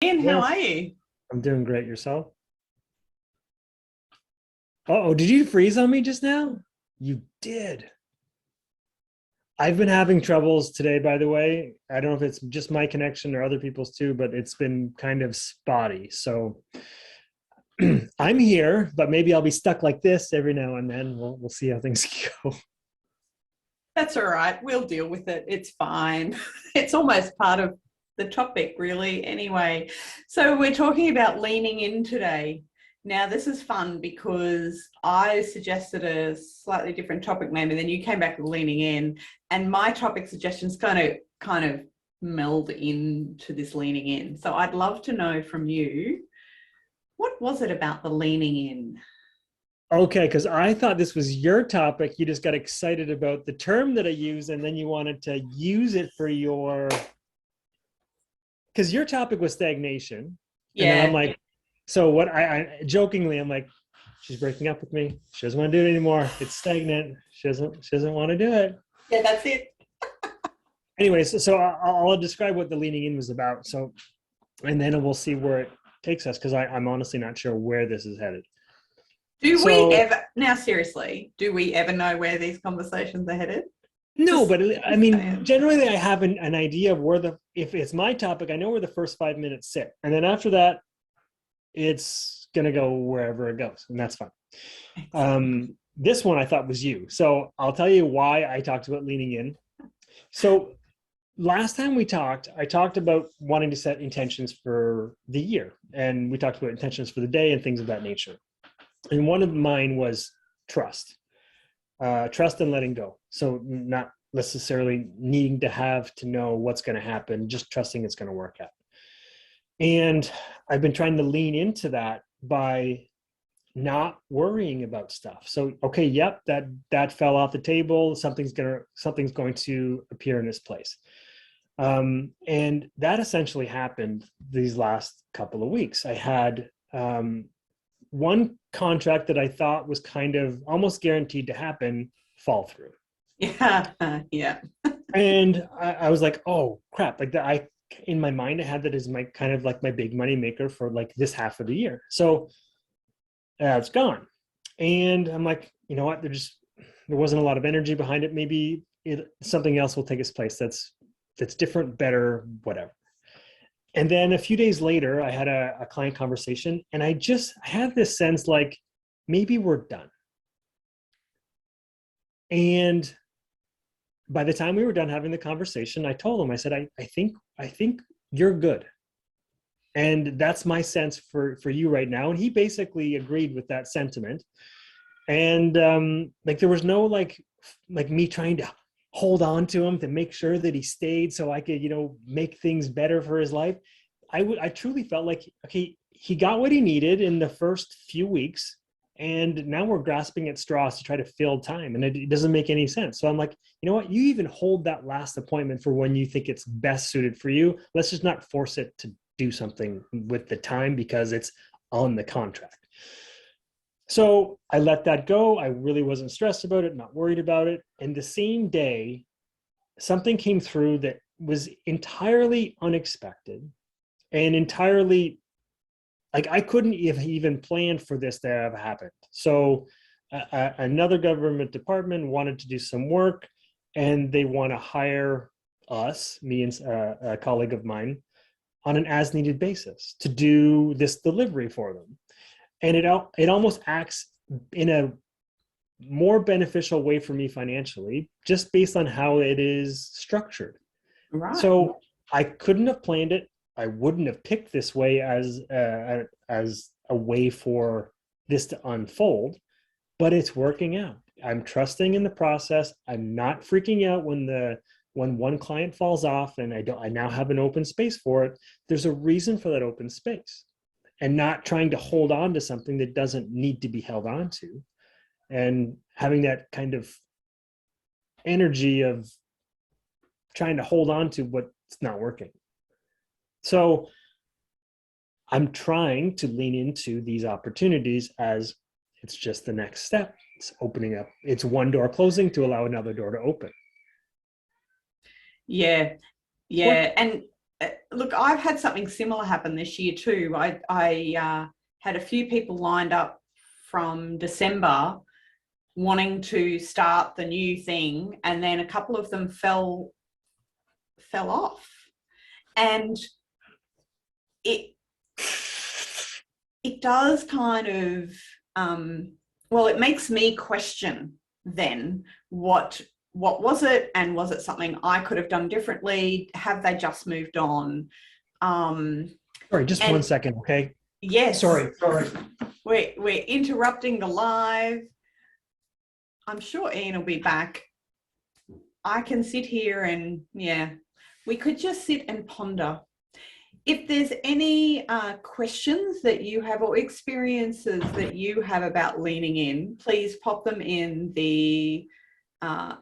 Ian, how Yes, are you? I'm doing great. Yourself? Oh, did you freeze on me just now? You did. I've been having troubles today, by the way. I don't know if it's just my connection or other people's too, but it's been kind of spotty. So I'm here, but maybe I'll be stuck like this every now and then. We'll see how things go. That's all right. We'll deal with it. It's fine. It's almost part of the topic, really, anyway. So, we're talking about leaning in today. Now, this is fun because I suggested a slightly different topic name, and then you came back with leaning in, and my topic suggestions kind of meld into this leaning in. So, I'd love to know from you, what was it about the leaning in? Okay, because I thought this was your topic. You just got excited about the term that I use, and then you wanted to use it for because your topic was stagnation. And then I'm Yeah, like, so what I jokingly, I'm like, she's breaking up with me. She doesn't want to do it anymore. It's stagnant. She doesn't want to do it. yeah, that's it. Anyways, so I'll describe what the leaning in was about. So, and then we'll see where it takes us because I'm honestly not sure where this is headed. Do we So ever, now seriously, do we ever know where these conversations are headed? no, Just, but I just mean, saying. generally I have an idea of where if it's my topic, I know where the first 5 minutes sit. And then after that, it's going to go wherever it goes. And that's fine. Excellent. This one I thought was you. So I'll tell you why I talked about leaning in. So last time we talked, I talked about wanting to set intentions for the year. And we talked about intentions for the day and things of that nature. And one of mine was trust, trust and letting go. So not necessarily needing to have to know what's going to happen, just trusting it's going to work out. And I've been trying to lean into that by not worrying about stuff. So okay, yep, that fell off the table. Something's going to appear in its place. And that essentially happened these last couple of weeks. I had one contract that I thought was kind of almost guaranteed to happen fall through. Yeah, yeah. And I was like, oh crap, like that. I in my mind I had that as my kind of like my big money maker for like this half of the year. So it's gone. And I'm like, you know what? There wasn't a lot of energy behind it. Maybe something else will take its place. That's different, better, whatever. And then a few days later, I had a client conversation, and I had this sense like maybe we're done. And by the time we were done having the conversation, I told him, I said, I think you're good. And that's my sense for you right now. And he basically agreed with that sentiment. And like there was no like me trying to hold on to him to make sure that he stayed so I could make things better for his life. I truly felt like okay, he got what he needed in the first few weeks, and now we're grasping at straws to try to fill time, and it doesn't make any sense. So I'm like, you know what, you even hold that last appointment for when you think it's best suited for you. Let's just not force it to do something with the time because it's on the contract. So I let that go. I really wasn't stressed about it, not worried about it. And the same day, something came through that was entirely unexpected and entirely like I couldn't have even planned for this to have happened. So another government department wanted to do some work, and they want to hire us, me and a colleague of mine, on an as needed basis to do this delivery for them. And it almost acts in a more beneficial way for me financially, just based on how it is structured. Right. So I couldn't have planned it. I wouldn't have picked this way as a way for this to unfold, but it's working out. I'm trusting in the process. I'm not freaking out when one client falls off and I now have an open space for it. There's a reason for that open space, and not trying to hold on to something that doesn't need to be held on to, and having that kind of energy of trying to hold on to what's not working. So I'm trying to lean into these opportunities as it's just the next step. It's opening up. It's one door closing to allow another door to open. Yeah, What? yeah. And look, I've had something similar happen this year too. I had a few people lined up from December wanting to start the new thing, and then a couple of them fell off, and it does kind of well, it makes me question then what was it, and was it something I could have done differently? Have they just moved on? Sorry, just 1 second, okay? Yes. Sorry. We're interrupting the live. I'm sure Ian will be back. I can sit here and, yeah, we could just sit and ponder. If there's any questions that you have or experiences that you have about leaning in, please pop them in the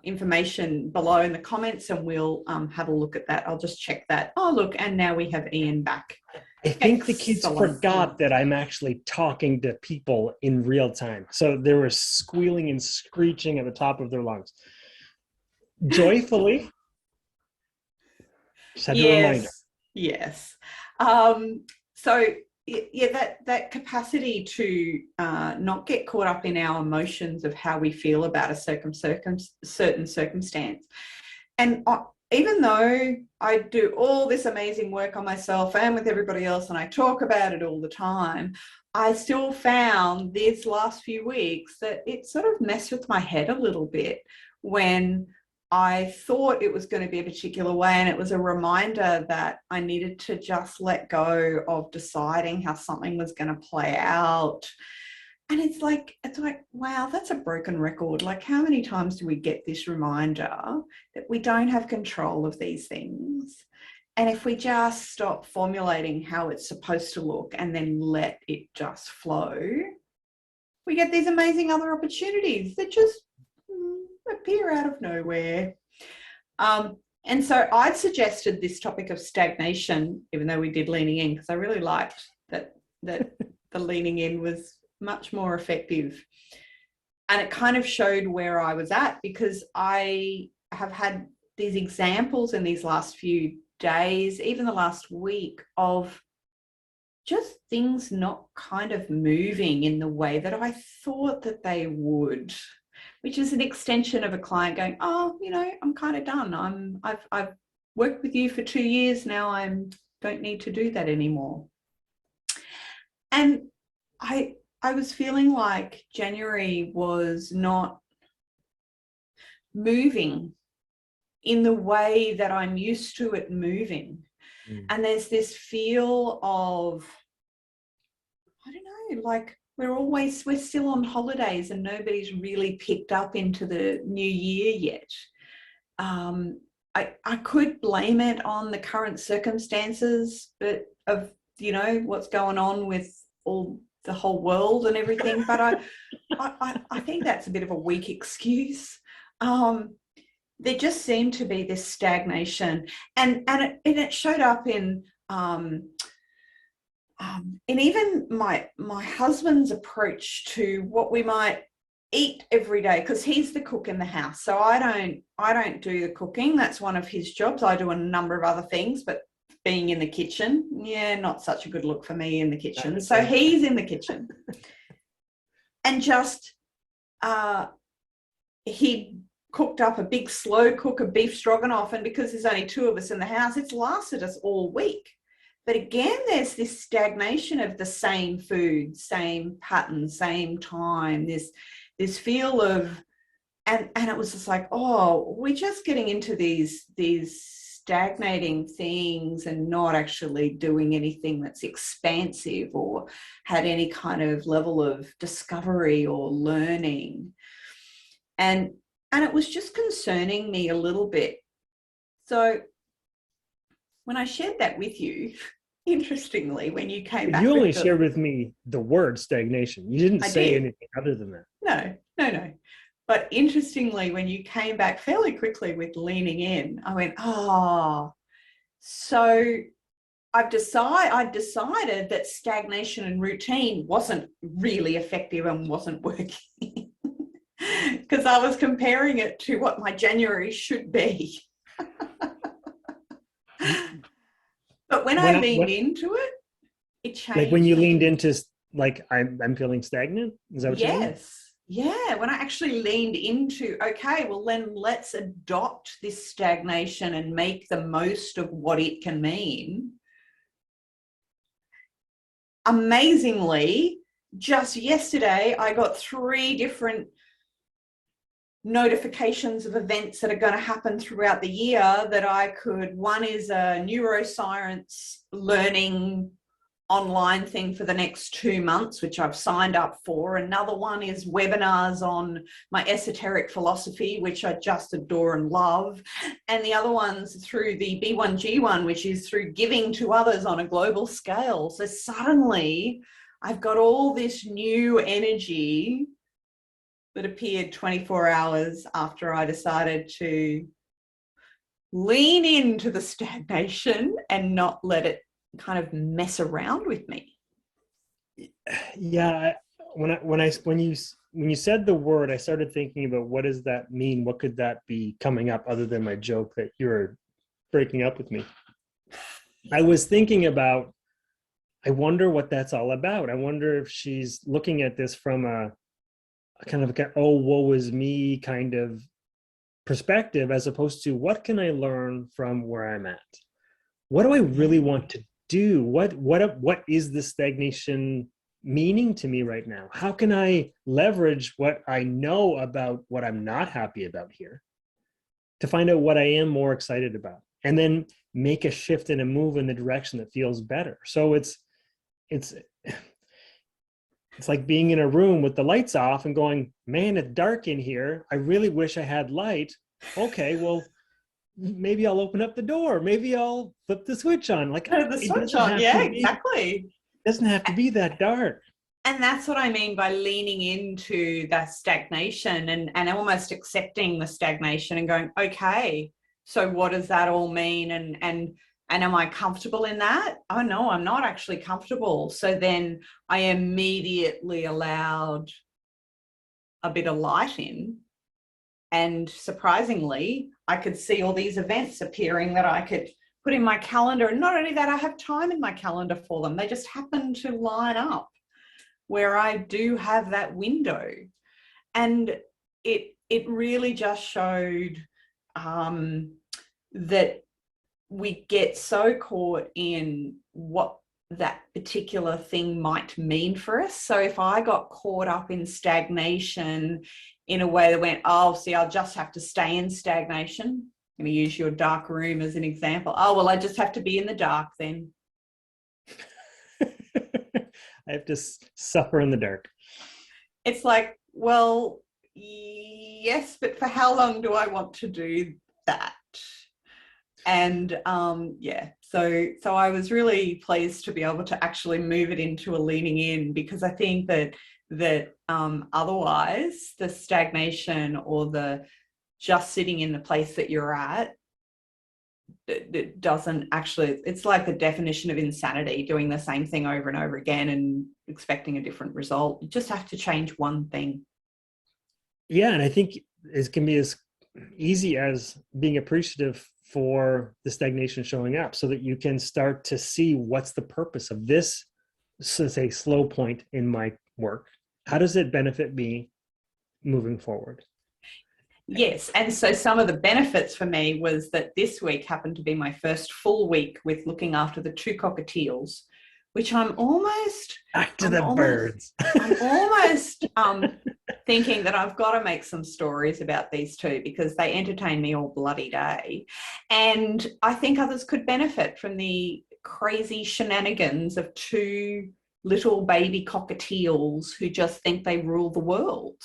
information below in the comments, and we'll have a look at that. I'll just check that. Oh, look, and now we have Ian back. I think the kids forgot that I'm actually talking to people in real time. So they were squealing and screeching at the top of their lungs. Joyfully. Just had to remind her. Yes. So yeah, that capacity to not get caught up in our emotions of how we feel about a certain circumstance. And even though I do all this amazing work on myself and with everybody else, and I talk about it all the time, I still found these last few weeks that it sort of messed with my head a little bit when I thought it was going to be a particular way, and it was a reminder that I needed to just let go of deciding how something was going to play out. And it's like, wow, that's a broken record. Like, how many times do we get this reminder that we don't have control of these things? And if we just stop formulating how it's supposed to look and then let it just flow, we get these amazing other opportunities that just appear out of nowhere. And so I'd suggested this topic of stagnation, even though we did leaning in, because I really liked that the leaning in was much more effective. And it kind of showed where I was at, because I have had these examples in these last few days, even the last week, of just things not kind of moving in the way that I thought that they would, which is an extension of a client going, oh, you know, I'm kind of done. I've worked with you for 2 years now. I don't need to do that anymore. And I was feeling like January was not moving in the way that I'm used to it moving. And there's this feel of, I don't know, like we're still on holidays and nobody's really picked up into the new year yet. I could blame it on the current circumstances, but of, you know, what's going on with the whole world and everything. But I think that's a bit of a weak excuse. There just seemed to be this stagnation, and it showed up in even my husband's approach to what we might eat every day, because he's the cook in the house. So I don't do the cooking. That's one of his jobs. I do a number of other things, but being in the kitchen, yeah, not such a good look for me in the kitchen. So he's in the kitchen, and just he cooked up a big slow cooker beef stroganoff, and because there's only 2 of us in the house, it's lasted us all week. But again, there's this stagnation of the same food, same pattern, same time, this feel of, and it was just like, oh, we're just getting into these stagnating things and not actually doing anything that's expansive or had any kind of level of discovery or learning. And it was just concerning me a little bit. So when I shared that with you, interestingly, when you came back, you only shared with me the word stagnation. You didn't say anything other than that. No. But interestingly, when you came back fairly quickly with leaning in, I went, oh, so I decided that stagnation and routine wasn't really effective and wasn't working, because I was comparing it to what my January should be. But when I when I leaned what into it, it like when you changed. leaned into like I'm feeling stagnant. Is that what you mean? Yes. Yeah. When I actually leaned into, okay, well, then let's adopt this stagnation and make the most of what it can mean. Amazingly, just yesterday, I got 3 different notifications of events that are going to happen throughout the year that I could. One is a neuroscience learning online thing for the next 2 months, which I've signed up for. Another one is webinars on my esoteric philosophy, which I just adore and love. And the other one's through the B1G1, which is through giving to others on a global scale. So suddenly I've got all this new energy that appeared 24 hours after I decided to lean into the stagnation and not let it kind of mess around with me. Yeah, when you said the word, I started thinking about what does that mean? What could that be coming up other than my joke that you're breaking up with me? I was thinking about, I wonder what that's all about. I wonder if she's looking at this from a kind of a, oh, woe is me kind of perspective, as opposed to what can I learn from where I'm at? What do I really want to do? What is the stagnation meaning to me right now? How can I leverage what I know about what I'm not happy about here to find out what I am more excited about, and then make a shift and a move in the direction that feels better? So it's it's like being in a room with the lights off and going, man, it's dark in here. I really wish I had light. Okay, well, maybe I'll open up the door. Maybe I'll flip the switch on. Like, Turn the it switch doesn't on. have to Yeah, be, exactly. doesn't have to be that dark. And that's what I mean by leaning into that stagnation and almost accepting the stagnation and going, okay, so what does that all mean? And am I comfortable in that? Oh no, I'm not actually comfortable. So then I immediately allowed a bit of light in. And surprisingly, I could see all these events appearing that I could put in my calendar. And not only that, I have time in my calendar for them. They just happen to line up where I do have that window. And it really just showed that we get so caught in what that particular thing might mean for us. So if I got caught up in stagnation in a way that went, oh, see, I'll just have to stay in stagnation. I'm going to use your dark room as an example. Oh, well, I just have to be in the dark then. I have to suffer in the dark. It's like, well, yes, but for how long do I want to do that? And yeah, so I was really pleased to be able to actually move it into a leaning in, because I think that otherwise the stagnation or the just sitting in the place that you're at, it doesn't actually, it's like the definition of insanity, doing the same thing over and over again and expecting a different result. You just have to change one thing. Yeah, and I think it can be as easy as being appreciative for the stagnation showing up, so that you can start to see what's the purpose of this, so say, slow point in my work. How does it benefit me moving forward? Yes. And so some of the benefits for me was that this week happened to be my first full week with looking after the 2 cockatiels, which I'm almost Back to the birds. thinking that I've got to make some stories about these 2, because they entertain me all bloody day. And I think others could benefit from the crazy shenanigans of 2 little baby cockatiels who just think they rule the world.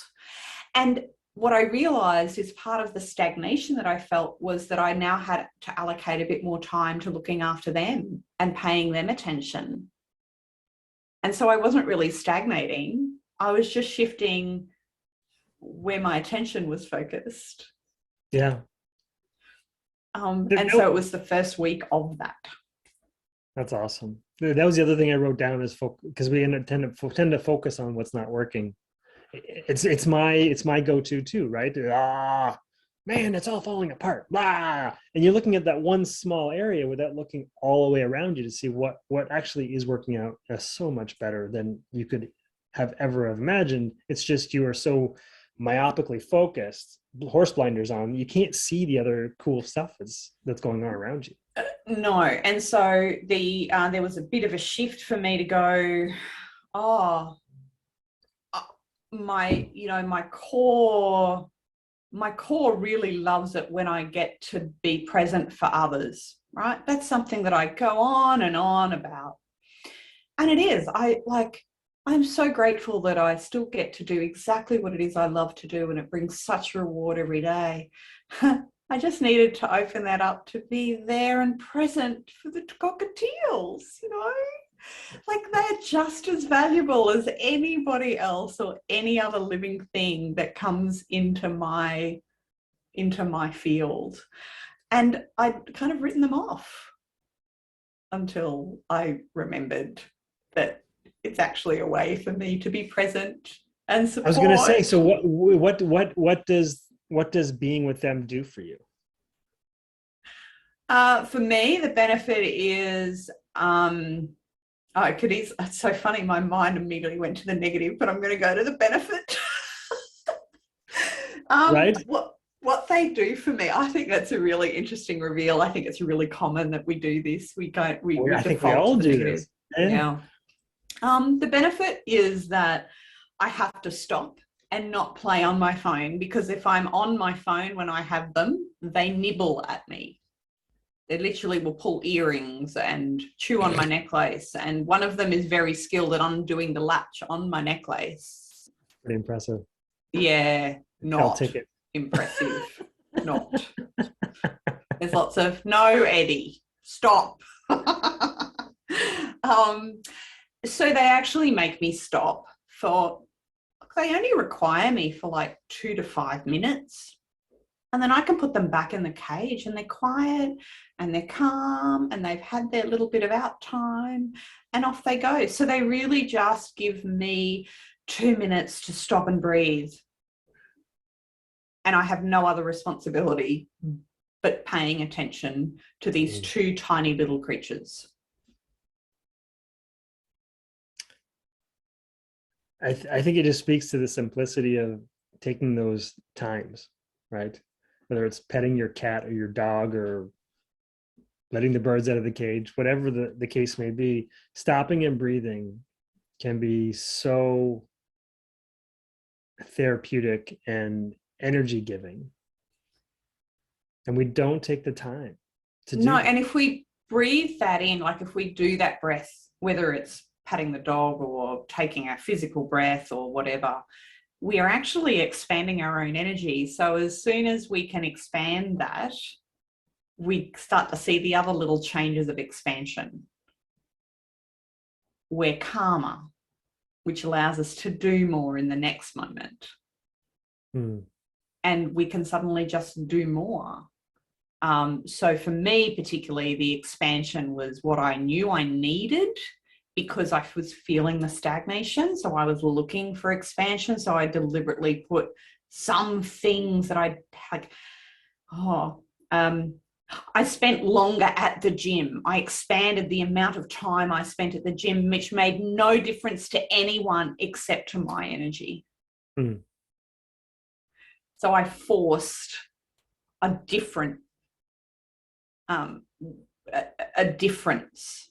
And what I realized is part of the stagnation that I felt was that I now had to allocate a bit more time to looking after them and paying them attention. And so I wasn't really stagnating. I was just shifting where my attention was focused. Yeah. And so it was the first week of that. That's awesome. That was the other thing I wrote down, is because we tend to focus on what's not working. It's my go-to too, right? man, it's all falling apart, blah. And you're looking at that one small area without looking all the way around you to see what actually is working out so much better than you could have ever have imagined. It's just you are so myopically focused, horse blinders on, you can't see the other cool stuff that's going on around you. No. And so there was a bit of a shift for me to go, oh, my core really loves it when I get to be present for others, right? That's something that I go on and on about. And it is, I'm so grateful that I still get to do exactly what it is I love to do, and it brings such reward every day. I just needed to open that up to be there and present for the cockatiels, like they're just as valuable as anybody else or any other living thing that comes into my field. And I'd kind of written them off until I remembered that it's actually a way for me to be present and support. I was going to say, so what does being with them do for you? For me, the benefit is, it's so funny. My mind immediately went to the negative, but I'm going to go to the benefit. Right. What they do for me, I think that's a really interesting reveal. I think it's really common that we do this. We I think we all do this. Yeah. The benefit is that I have to stop and not play on my phone, because if I'm on my phone when I have them, they nibble at me. They literally will pull earrings and chew on my necklace. And one of them is very skilled at undoing the latch on my necklace. Pretty impressive. Yeah, not impressive. Not. There's lots of, no, Eddie, stop. So they actually make me stop they only require me for like 2 to 5 minutes. And then I can put them back in the cage and they're quiet and they're calm and they've had their little bit of out time and off they go. So they really just give me 2 minutes to stop and breathe. And I have no other responsibility but paying attention to these two tiny little creatures. I think it just speaks to the simplicity of taking those times, right? Whether it's petting your cat or your dog or letting the birds out of the cage, whatever the case may be, stopping and breathing can be so therapeutic and energy giving. And we don't take the time to do that. And if we breathe that in, like if we do that breath, whether it's patting the dog or taking a physical breath or whatever, we are actually expanding our own energy. So as soon as we can expand that, we start to see the other little changes of expansion. We're calmer, which allows us to do more in the next moment. And we can suddenly just do more. So for me, particularly, the expansion was what I knew I needed, because I was feeling the stagnation. So I was looking for expansion. So I deliberately put some things that I like, I spent longer at the gym. I expanded the amount of time I spent at the gym, which made no difference to anyone except to my energy. So I forced a different, a difference.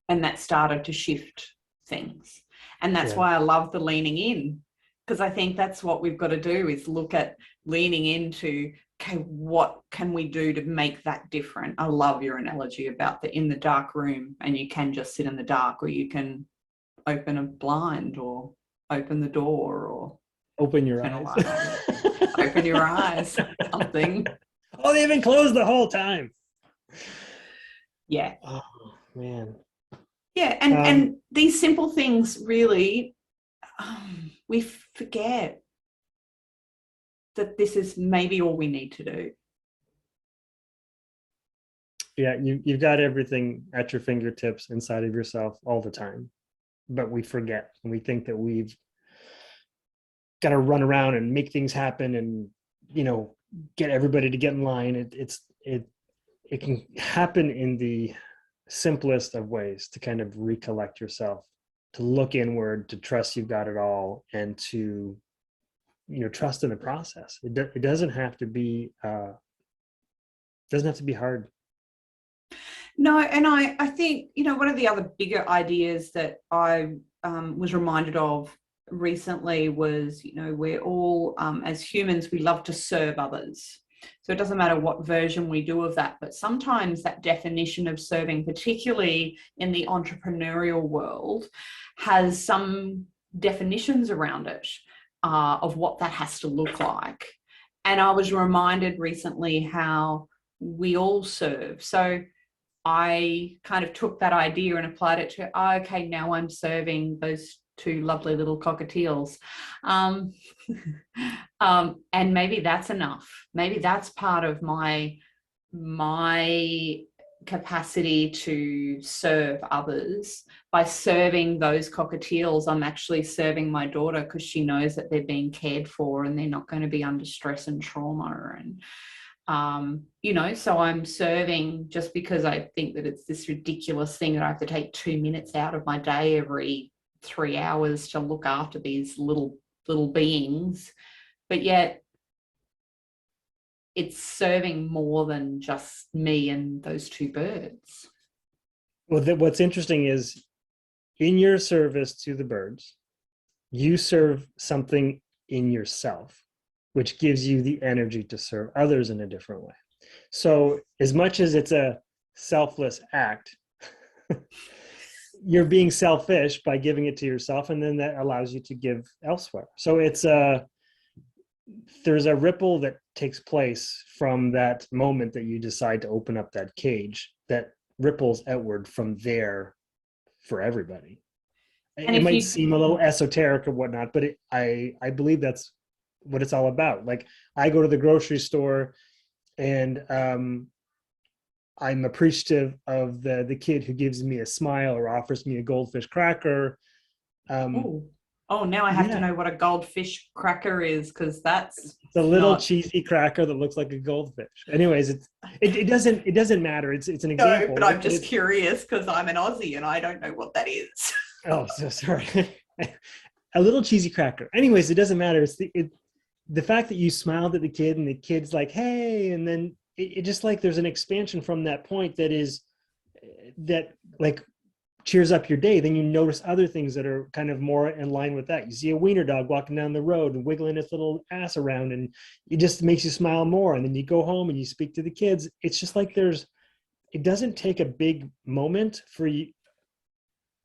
And that started to shift things. And that's why I love the leaning in, because I think that's what we've got to do, is look at leaning into, okay, what can we do to make that different? I love your analogy about in the dark room, and you can just sit in the dark, or you can open a blind or open the door or open your eyes. Open your eyes, something. Oh, they've been closed the whole time. Yeah. Oh, man. Yeah, and these simple things really, we forget that this is maybe all we need to do. Yeah, you've got everything at your fingertips inside of yourself all the time, but we forget, and we think that we've got to run around and make things happen and, get everybody to get in line. It can happen in the simplest of ways to kind of recollect yourself, to look inward, to trust you've got it all, and to trust in the process. It doesn't have to be hard. No, and I think, one of the other bigger ideas that I was reminded of recently was, we're all, as humans, we love to serve others. So it doesn't matter what version we do of that, but sometimes that definition of serving, particularly in the entrepreneurial world, has some definitions around it of what that has to look like. And I was reminded recently how we all serve. So I kind of took that idea and applied it to, okay, now I'm serving those two lovely little cockatiels. And maybe that's enough. Maybe that's part of my capacity to serve others. By serving those cockatiels, I'm actually serving my daughter, because she knows that they're being cared for and they're not going to be under stress and trauma. And so I'm serving just because I think that it's this ridiculous thing that I have to take 2 minutes out of my day every 3 hours to look after these little beings. But yet it's serving more than just me and those two birds. Well, what's interesting is, in your service to the birds, you serve something in yourself, which gives you the energy to serve others in a different way. So as much as it's a selfless act, you're being selfish by giving it to yourself, and then that allows you to give elsewhere. So there's a ripple that takes place from that moment that you decide to open up that cage, that ripples outward from there for everybody. And it might seem a little esoteric or whatnot, but I believe that's what it's all about. Like, I go to the grocery store and I'm appreciative of the kid who gives me a smile or offers me a goldfish cracker. Now I have to know what a goldfish cracker is, because that's the little cheesy cracker that looks like a goldfish. Anyways, it doesn't matter. It's an example. No, but I'm just curious because I'm an Aussie and I don't know what that is. Oh, so sorry. A little cheesy cracker. Anyways, it doesn't matter. It's the fact that you smiled at the kid and the kid's like, hey, and then it just, like, there's an expansion from that point that like cheers up your day. Then you notice other things that are kind of more in line with that. You see a wiener dog walking down the road and wiggling its little ass around, and it just makes you smile more. And then you go home and you speak to the kids. It's just like it doesn't take a big moment for you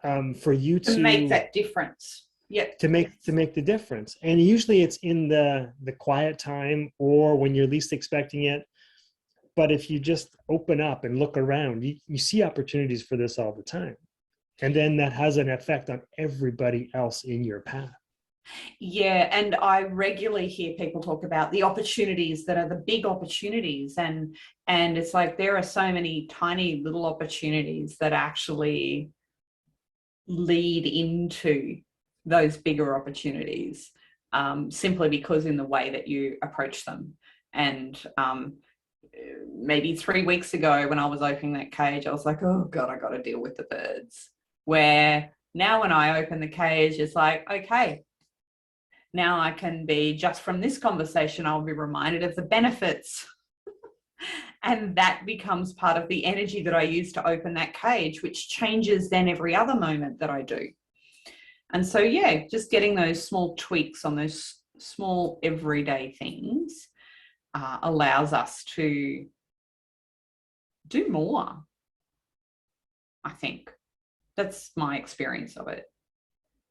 to make that difference. Yeah, to make the difference. And usually it's in the quiet time or when you're least expecting it. But if you just open up and look around, you see opportunities for this all the time. And then that has an effect on everybody else in your path. Yeah, and I regularly hear people talk about the opportunities that are the big opportunities, and it's like there are so many tiny little opportunities that actually lead into those bigger opportunities, simply because in the way that you approach them. And maybe 3 weeks ago when I was opening that cage, I was like, oh God, I got to deal with the birds. Where now when I open the cage, it's like, okay, now I can be, just from this conversation, I'll be reminded of the benefits. And that becomes part of the energy that I use to open that cage, which changes then every other moment that I do. And so, yeah, just getting those small tweaks on those small everyday things allows us to do more, I think. That's my experience of it.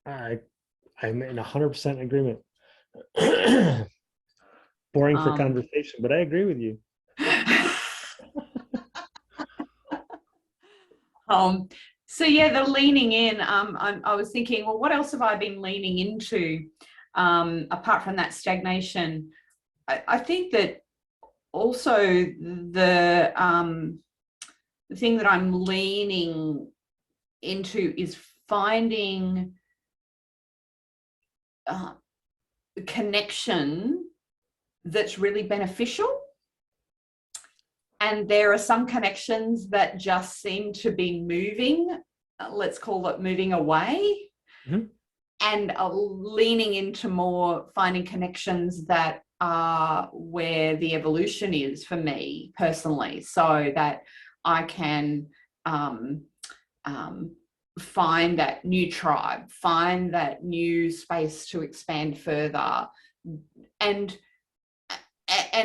I'm in 100% agreement. Boring for conversation, but I agree with you. So yeah, the leaning in, I was thinking, well, what else have I been leaning into apart from that stagnation? I think that also the thing that I'm leaning into is finding connection that's really beneficial. And there are some connections that just seem to be moving, let's call it moving away, Mhm. and leaning into more finding connections that are where the evolution is for me personally, so that I can find that new tribe, find that new space to expand further. And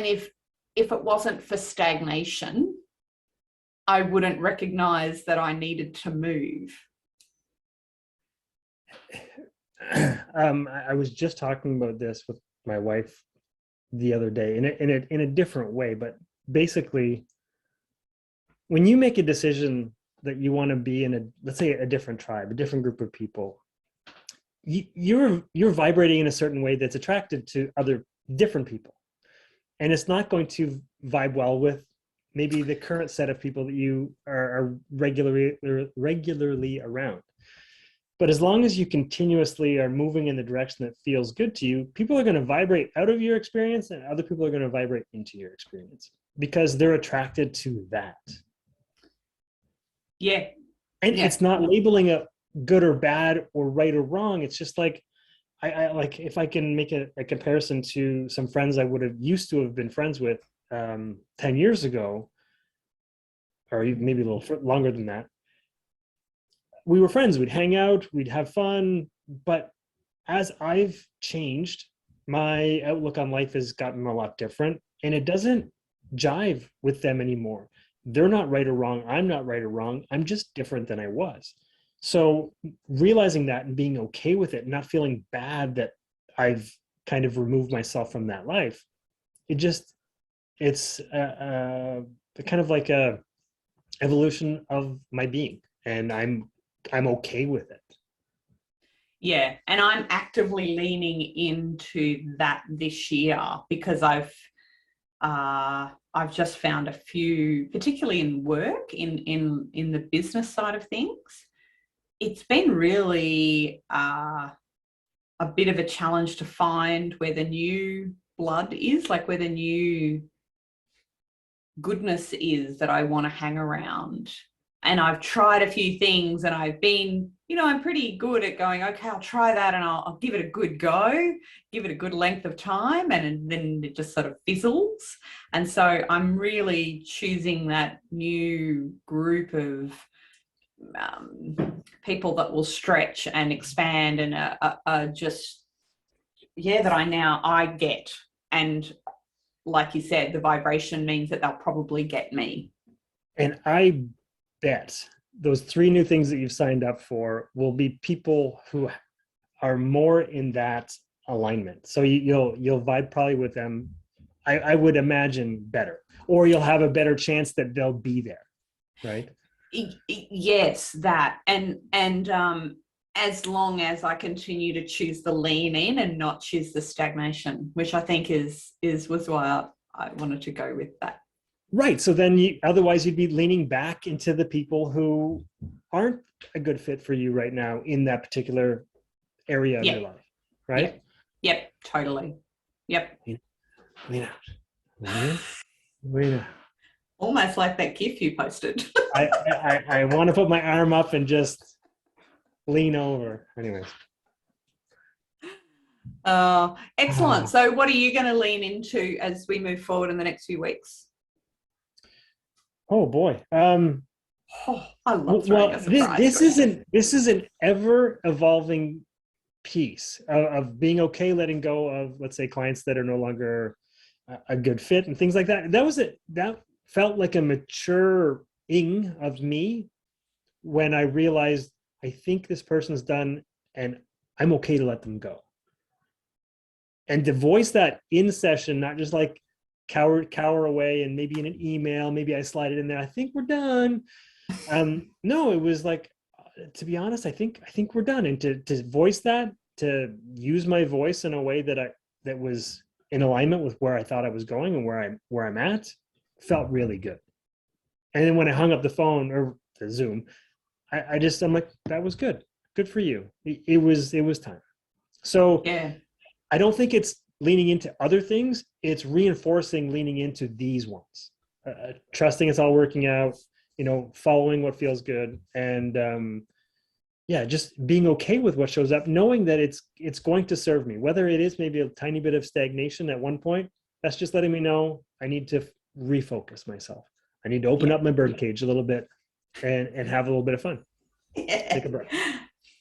if it wasn't for stagnation, I wouldn't recognize that I needed to move. I was just talking about this with my wife the other day in a different way, but basically, when you make a decision that you want to be in a, let's say, a different tribe, a different group of people, you're vibrating in a certain way that's attractive to other different people, and it's not going to vibe well with maybe the current set of people that you are regularly around. But as long as you continuously are moving in the direction that feels good to you, people are going to vibrate out of your experience, and other people are going to vibrate into your experience because they're attracted to that. Yeah. And Yeah. it's not labeling a good or bad or right or wrong. It's just like, I like, if I can make a comparison to some friends I would have used to have been friends with 10 years ago, or maybe a little longer than that. We were friends, we'd hang out, we'd have fun. But as I've changed, my outlook on life has gotten a lot different, and it doesn't jive with them anymore. They're not right or wrong. I'm not right or wrong. I'm just different than I was. So realizing that and being okay with it, not feeling bad that I've kind of removed myself from that life, it's kind of like a evolution of my being, and I'm okay with it. Yeah, and I'm actively leaning into that this year because I've just found a few, particularly in work, in the business side of things. It's been really a bit of a challenge to find where the new blood is, like where the new goodness is that I want to hang around. And I've tried a few things, and I've been, I'm pretty good at going, okay, I'll try that, and I'll give it a good go, give it a good length of time, and then it just sort of fizzles. And so I'm really choosing that new group of people that will stretch and expand and are just, that I get. And like you said, the vibration means that they'll probably get me. And I bet those 3 new things that you've signed up for will be people who are more in that alignment. So you'll vibe probably with them, I would imagine, better, or you'll have a better chance that they'll be there, right? Yes, that. And as long as I continue to choose the lean in and not choose the stagnation, which I think was why I wanted to go with that. Right. So then otherwise you'd be leaning back into the people who aren't a good fit for you right now in that particular area of your life, right? Yep, totally. Yep. Lean out. Lean out. Almost like that GIF you posted. I want to put my arm up and just lean over. Anyways. Excellent. So what are you going to lean into as we move forward in the next few weeks? Oh boy. I love throwing a surprise. This is an ever evolving piece of being okay letting go of, let's say, clients that are no longer a good fit and things like that. That felt like a maturing of me when I realized I think this person's done and I'm okay to let them go. And to voice that in session, not just like cower away and maybe in an email, maybe I slide it in there, I think we're done. No, it was like, to be honest, I think we're done. And to voice that, to use my voice in a way that was in alignment with where I thought I was going and where I'm at, felt really good. And then when I hung up the phone or the Zoom, I'm like, that was good. Good for you. It was time. So yeah. I don't think it's leaning into other things, it's reinforcing leaning into these ones. Trusting it's all working out, following what feels good, and yeah, just being okay with what shows up, knowing that it's going to serve me, whether it is maybe a tiny bit of stagnation at one point. That's just letting me know I need to refocus myself. I need to open Yeah. up my bird cage a little bit and have a little bit of fun. Take a breath.